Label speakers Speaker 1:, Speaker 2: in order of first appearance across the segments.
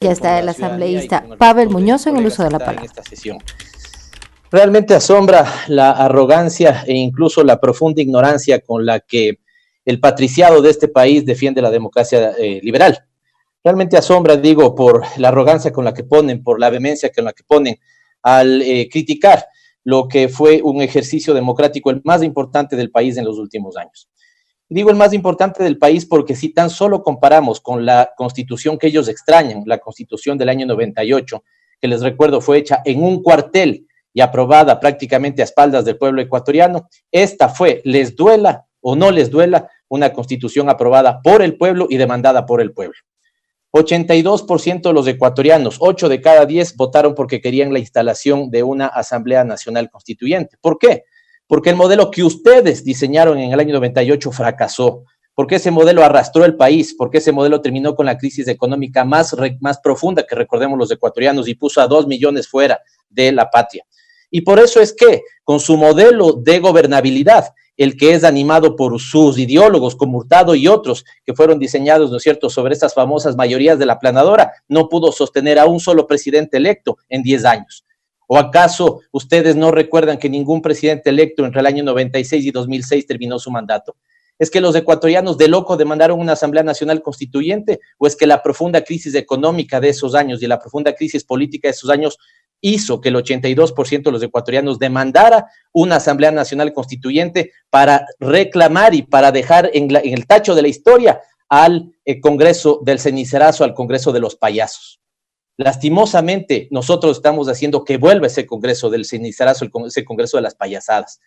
Speaker 1: Ya está el asambleísta Pavel Muñoz en el uso de la palabra.
Speaker 2: Realmente asombra la arrogancia e incluso la profunda ignorancia con la que el patriciado de este país defiende la democracia liberal. Realmente asombra, digo, por la arrogancia con la que ponen, por la vehemencia con la que ponen al criticar lo que fue un ejercicio democrático el más importante del país en los últimos años. Digo el más importante del país porque si tan solo comparamos con la constitución que ellos extrañan, la constitución del año 98, que les recuerdo fue hecha en un cuartel y aprobada prácticamente a espaldas del pueblo ecuatoriano, esta fue, les duela o no les duela, una constitución aprobada por el pueblo y demandada por el pueblo. 82% de los ecuatorianos, 8 de cada 10 votaron porque querían la instalación de una Asamblea Nacional Constituyente. ¿Por qué? Porque el modelo que ustedes diseñaron en el año 98 fracasó, porque ese modelo arrastró el país, porque ese modelo terminó con la crisis económica más profunda que recordemos los ecuatorianos y puso a 2 millones fuera de la patria. Y por eso es que con su modelo de gobernabilidad, el que es animado por sus ideólogos como Hurtado y otros que fueron diseñados, ¿no es cierto?, sobre estas famosas mayorías de la aplanadora, no pudo sostener a un solo presidente electo en 10 años. ¿O acaso ustedes no recuerdan que ningún presidente electo entre el año 96 y 2006 terminó su mandato? ¿Es que los ecuatorianos de loco demandaron una Asamblea Nacional Constituyente? ¿O es que la profunda crisis económica de esos años y la profunda crisis política de esos años hizo que el 82% de los ecuatorianos demandara una Asamblea Nacional Constituyente para reclamar y para dejar en el tacho de la historia al Congreso del cenicerazo, al Congreso de los payasos? Lastimosamente, nosotros estamos haciendo que vuelva ese Congreso del cenicerazo, ese Congreso de las payasadas.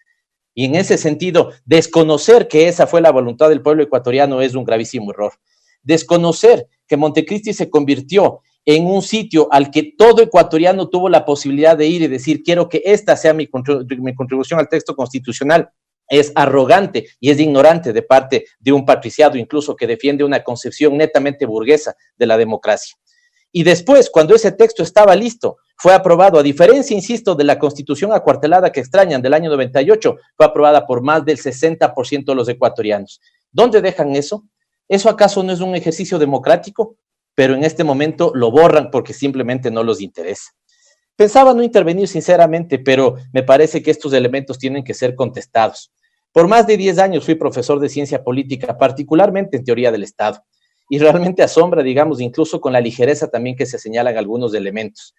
Speaker 2: Y en ese sentido, desconocer que esa fue la voluntad del pueblo ecuatoriano es un gravísimo error. Desconocer que Montecristi se convirtió en un sitio al que todo ecuatoriano tuvo la posibilidad de ir y decir, quiero que esta sea mi contribución al texto constitucional, es arrogante y es ignorante de parte de un patriciado incluso que defiende una concepción netamente burguesa de la democracia. Y después, cuando ese texto estaba listo, fue aprobado, a diferencia, insisto, de la constitución acuartelada que extrañan del año 98, fue aprobada por más del 60% de los ecuatorianos. ¿Dónde dejan eso? ¿Eso acaso no es un ejercicio democrático? Pero en este momento lo borran porque simplemente no les interesa. Pensaba no intervenir sinceramente, pero me parece que estos elementos tienen que ser contestados. Por más de 10 años fui profesor de ciencia política, particularmente en teoría del Estado. Y realmente asombra, digamos, incluso con la ligereza también que se señalan algunos elementos.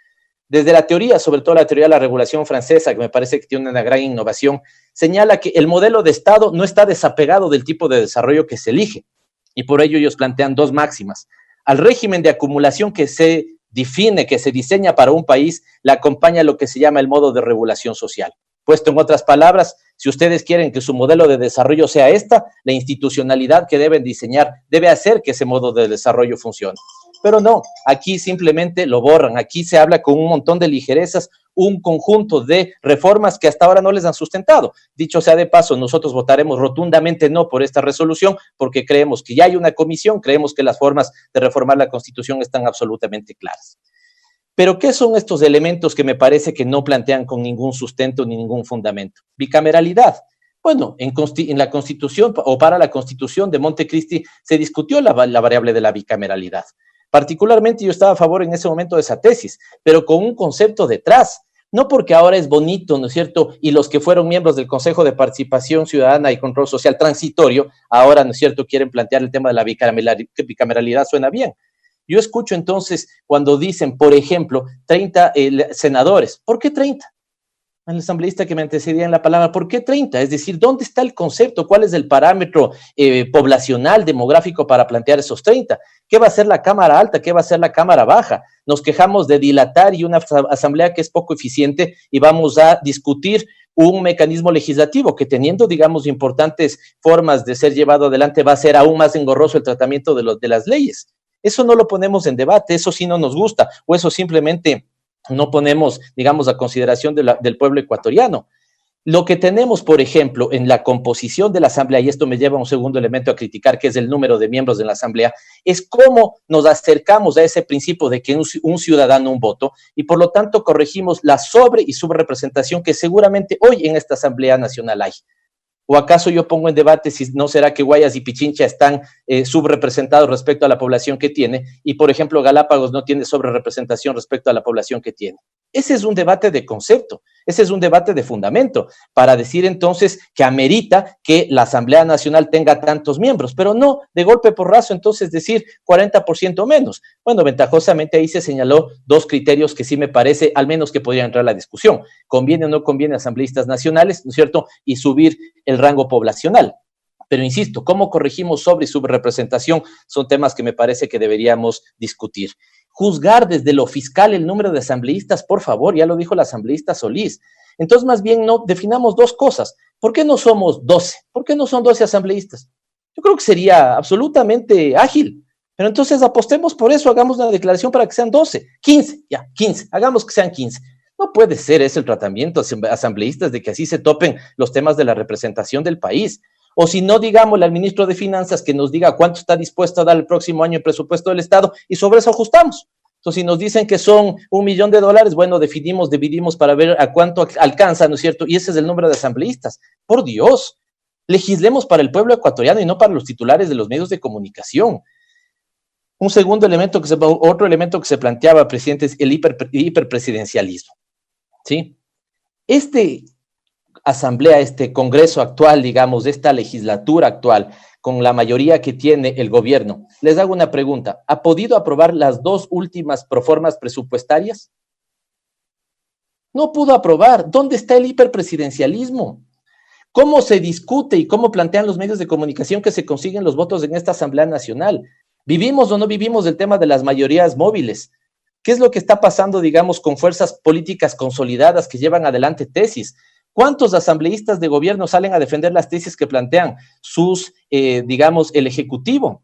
Speaker 2: Desde la teoría, sobre todo la teoría de la regulación francesa, que me parece que tiene una gran innovación, señala que el modelo de Estado no está desapegado del tipo de desarrollo que se elige. Y por ello ellos plantean dos máximas. Al régimen de acumulación que se define, que se diseña para un país, le acompaña lo que se llama el modo de regulación social. Puesto en otras palabras, si ustedes quieren que su modelo de desarrollo sea esta, la institucionalidad que deben diseñar debe hacer que ese modo de desarrollo funcione. Pero no, aquí simplemente lo borran, aquí se habla con un montón de ligerezas, un conjunto de reformas que hasta ahora no les han sustentado. Dicho sea de paso, nosotros votaremos rotundamente no por esta resolución porque creemos que ya hay una comisión, creemos que las formas de reformar la Constitución están absolutamente claras. Pero, ¿qué son estos elementos que me parece que no plantean con ningún sustento ni ningún fundamento? Bicameralidad. Bueno, en la Constitución o para la Constitución de Montecristi se discutió la variable de la bicameralidad. Particularmente yo estaba a favor en ese momento de esa tesis, pero con un concepto detrás. No porque ahora es bonito, ¿no es cierto? Y los que fueron miembros del Consejo de Participación Ciudadana y Control Social transitorio, ahora, ¿no es cierto?, quieren plantear el tema de la bicameralidad, suena bien. Yo escucho entonces cuando dicen, por ejemplo, 30 senadores. ¿Por qué 30? El asambleísta que me antecedía en la palabra, ¿por qué 30? Es decir, ¿dónde está el concepto? ¿Cuál es el parámetro poblacional, demográfico para plantear esos 30? ¿Qué va a hacer la Cámara Alta? ¿Qué va a hacer la Cámara Baja? Nos quejamos de dilatar y una asamblea que es poco eficiente y vamos a discutir un mecanismo legislativo que teniendo, digamos, importantes formas de ser llevado adelante va a ser aún más engorroso el tratamiento de las leyes. Eso no lo ponemos en debate, eso sí no nos gusta, o eso simplemente no ponemos, digamos, a consideración del pueblo ecuatoriano. Lo que tenemos, por ejemplo, en la composición de la Asamblea, y esto me lleva a un segundo elemento a criticar, que es el número de miembros de la Asamblea, es cómo nos acercamos a ese principio de que un ciudadano, un voto, y por lo tanto corregimos la sobre y subrepresentación que seguramente hoy en esta Asamblea Nacional hay. ¿O acaso yo pongo en debate si no será que Guayas y Pichincha están subrepresentados respecto a la población que tiene y, por ejemplo, Galápagos no tiene sobrerepresentación respecto a la población que tiene? Ese es un debate de concepto, ese es un debate de fundamento para decir entonces que amerita que la Asamblea Nacional tenga tantos miembros, pero no de golpe porrazo entonces decir 40% menos. Bueno, ventajosamente ahí se señaló dos criterios que sí me parece al menos que podrían entrar a la discusión. ¿Conviene o no conviene a asambleístas nacionales, ¿no es cierto? Y subir el rango poblacional. Pero insisto, ¿cómo corregimos sobre y subrepresentación? Son temas que me parece que deberíamos discutir. Juzgar desde lo fiscal el número de asambleístas, por favor, ya lo dijo la asambleísta Solís. Entonces, más bien, no definamos dos cosas. ¿Por qué no somos 12? ¿Por qué no son 12 asambleístas? Yo creo que sería absolutamente ágil. Pero entonces apostemos por eso, hagamos una declaración para que sean 12, 15, ya, 15, hagamos que sean 15. No puede ser ese el tratamiento asambleístas de que así se topen los temas de la representación del país. O si no, digámosle al ministro de Finanzas que nos diga cuánto está dispuesto a dar el próximo año el presupuesto del Estado y sobre eso ajustamos. Entonces, si nos dicen que son $1 millón, bueno, dividimos para ver a cuánto alcanza, ¿no es cierto? Y ese es el número de asambleístas. Por Dios, legislemos para el pueblo ecuatoriano y no para los titulares de los medios de comunicación. Un segundo elemento otro elemento que se planteaba, presidente, es el hiperpresidencialismo. ¿Sí? Asamblea, este Congreso actual, digamos, esta legislatura actual, con la mayoría que tiene el gobierno, les hago una pregunta. ¿Ha podido aprobar las dos últimas proformas presupuestarias? No pudo aprobar. ¿Dónde está el hiperpresidencialismo? ¿Cómo se discute y cómo plantean los medios de comunicación que se consiguen los votos en esta Asamblea Nacional? ¿Vivimos o no vivimos el tema de las mayorías móviles? ¿Qué es lo que está pasando, digamos, con fuerzas políticas consolidadas que llevan adelante tesis? ¿Cuántos asambleístas de gobierno salen a defender las tesis que plantean el Ejecutivo?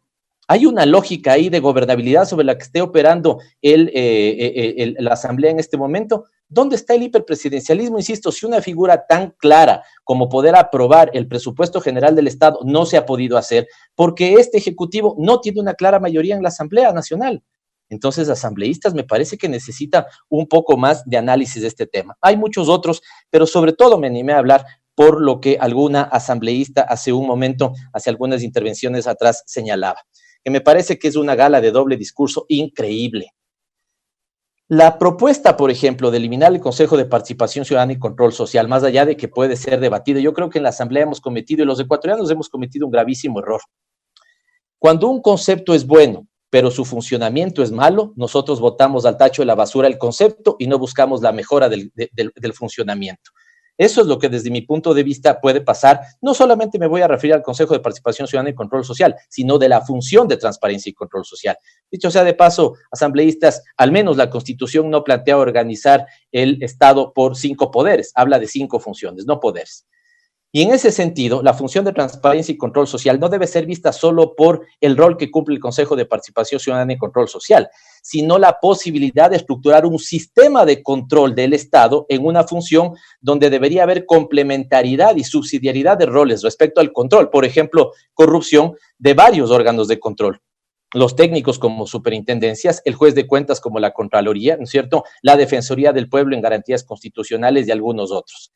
Speaker 2: Hay una lógica ahí de gobernabilidad sobre la que esté operando la Asamblea en este momento. ¿Dónde está el hiperpresidencialismo? Insisto, si una figura tan clara como poder aprobar el presupuesto general del Estado no se ha podido hacer, porque este Ejecutivo no tiene una clara mayoría en la Asamblea Nacional. Entonces, asambleístas me parece que necesita un poco más de análisis de este tema. Hay muchos otros, pero sobre todo me animé a hablar por lo que alguna asambleísta hace algunas intervenciones atrás señalaba, que me parece que es una gala de doble discurso increíble. La propuesta, por ejemplo, de eliminar el Consejo de Participación Ciudadana y Control Social, más allá de que puede ser debatido, yo creo que en la Asamblea hemos cometido, y los ecuatorianos hemos cometido un gravísimo error. Cuando un concepto es bueno, pero su funcionamiento es malo, nosotros botamos al tacho de la basura el concepto y no buscamos la mejora del funcionamiento. Eso es lo que desde mi punto de vista puede pasar. No solamente me voy a referir al Consejo de Participación Ciudadana y Control Social, sino de la función de transparencia y control social. Dicho sea de paso, asambleístas, al menos la Constitución no plantea organizar el Estado por 5 poderes, habla de 5 funciones, no poderes. Y en ese sentido, la función de transparencia y control social no debe ser vista solo por el rol que cumple el Consejo de Participación Ciudadana y Control Social, sino la posibilidad de estructurar un sistema de control del Estado en una función donde debería haber complementariedad y subsidiariedad de roles respecto al control, por ejemplo, corrupción de varios órganos de control. Los técnicos como superintendencias, el juez de cuentas como la Contraloría, ¿no es cierto?, la Defensoría del Pueblo en garantías constitucionales y algunos otros.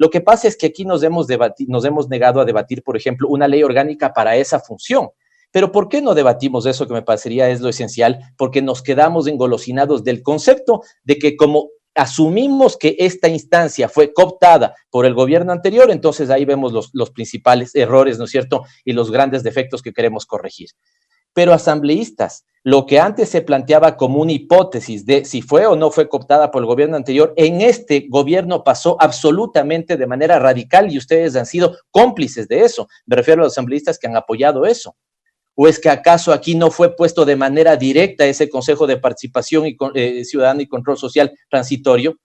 Speaker 2: Lo que pasa es que aquí nos hemos negado a debatir, por ejemplo, una ley orgánica para esa función. Pero ¿por qué no debatimos eso que me parecería es lo esencial? Porque nos quedamos engolosinados del concepto de que como asumimos que esta instancia fue cooptada por el gobierno anterior, entonces ahí vemos los principales errores, ¿no es cierto?, y los grandes defectos que queremos corregir. Pero asambleístas, lo que antes se planteaba como una hipótesis de si fue o no fue cooptada por el gobierno anterior, en este gobierno pasó absolutamente de manera radical y ustedes han sido cómplices de eso. Me refiero a los asambleístas que han apoyado eso. ¿O es que acaso aquí no fue puesto de manera directa ese Consejo de Participación Ciudadana y Control Social transitorio?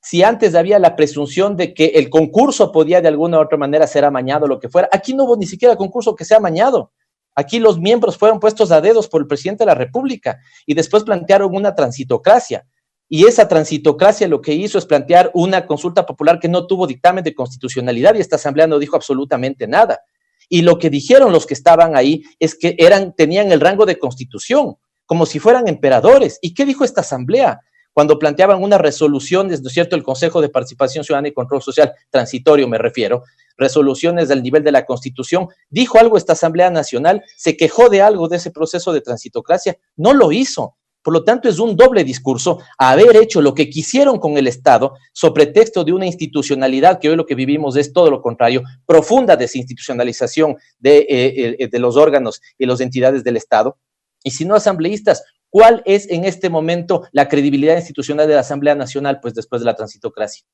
Speaker 2: Si antes había la presunción de que el concurso podía de alguna u otra manera ser amañado, lo que fuera, aquí no hubo ni siquiera concurso que sea amañado. Aquí los miembros fueron puestos a dedos por el presidente de la República y después plantearon una transitocracia. Y esa transitocracia lo que hizo es plantear una consulta popular que no tuvo dictamen de constitucionalidad y esta asamblea no dijo absolutamente nada. Y lo que dijeron los que estaban ahí es que tenían el rango de constitución, como si fueran emperadores. ¿Y qué dijo esta asamblea? cuando planteaban unas resoluciones, ¿no es cierto?, el Consejo de Participación Ciudadana y Control Social, transitorio me refiero, resoluciones del nivel de la Constitución, dijo algo esta Asamblea Nacional, se quejó de algo de ese proceso de transitocracia, no lo hizo. Por lo tanto, es un doble discurso haber hecho lo que quisieron con el Estado, sobre pretexto de una institucionalidad que hoy lo que vivimos es todo lo contrario, profunda desinstitucionalización de los órganos y las entidades del Estado. Y si no asambleístas, ¿cuál es en este momento la credibilidad institucional de la Asamblea Nacional? Pues después de la transitocracia.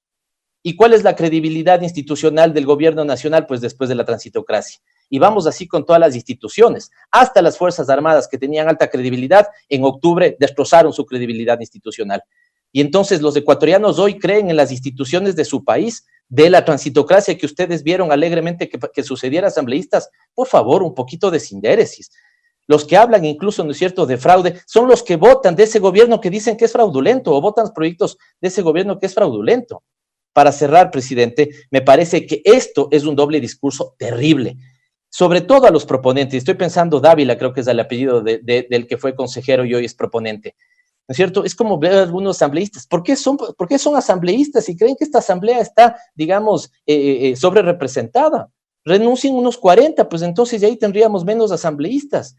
Speaker 2: ¿Y cuál es la credibilidad institucional del gobierno nacional? Pues después de la transitocracia. Y vamos así con todas las instituciones, hasta las Fuerzas Armadas que tenían alta credibilidad, en octubre destrozaron su credibilidad institucional. Y entonces los ecuatorianos hoy creen en las instituciones de su país, de la transitocracia que ustedes vieron alegremente que sucediera, asambleístas. Por favor, un poquito de sindéresis. Los que hablan incluso, ¿no es cierto?, de fraude, son los que votan de ese gobierno que dicen que es fraudulento, o votan proyectos de ese gobierno que es fraudulento. Para cerrar, presidente, me parece que esto es un doble discurso terrible, sobre todo a los proponentes. Estoy pensando, Dávila, creo que es el apellido del que fue consejero y hoy es proponente, ¿no es cierto? Es como ver a algunos asambleístas. ¿Por qué son asambleístas y creen que esta asamblea está, digamos, sobre representada? Renuncien unos 40, pues entonces ya ahí tendríamos menos asambleístas.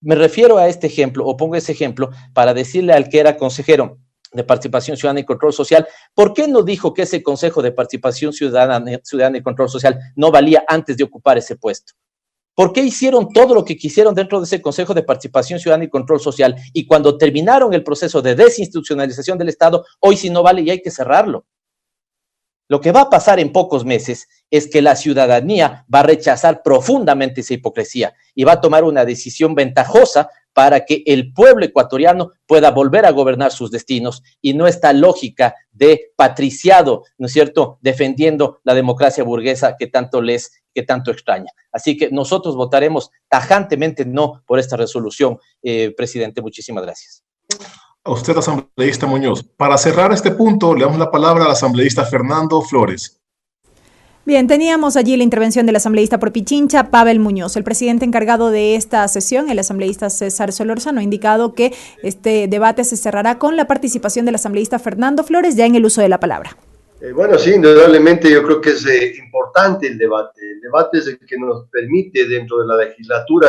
Speaker 2: Me refiero a este ejemplo, o pongo ese ejemplo para decirle al que era consejero de Participación Ciudadana y Control Social, ¿por qué no dijo que ese Consejo de Participación Ciudadana y Control Social no valía antes de ocupar ese puesto? ¿Por qué hicieron todo lo que quisieron dentro de ese Consejo de Participación Ciudadana y Control Social y cuando terminaron el proceso de desinstitucionalización del Estado, hoy sí no vale y hay que cerrarlo? Lo que va a pasar en pocos meses es que la ciudadanía va a rechazar profundamente esa hipocresía y va a tomar una decisión ventajosa para que el pueblo ecuatoriano pueda volver a gobernar sus destinos y no esta lógica de patriciado, ¿no es cierto?, defendiendo la democracia burguesa que tanto extraña. Así que nosotros votaremos tajantemente no por esta resolución, presidente. Muchísimas gracias.
Speaker 3: A usted, asambleísta Muñoz. Para cerrar este punto, le damos la palabra al asambleísta Fernando Flores.
Speaker 4: Bien, teníamos allí la intervención del asambleísta por Pichincha, Pavel Muñoz. El presidente encargado de esta sesión, el asambleísta César Solórzano, ha indicado que este debate se cerrará con la participación del asambleísta Fernando Flores ya en el uso de la palabra.
Speaker 5: Bueno, sí, indudablemente yo creo que es importante el debate. El debate es el que nos permite dentro de la legislatura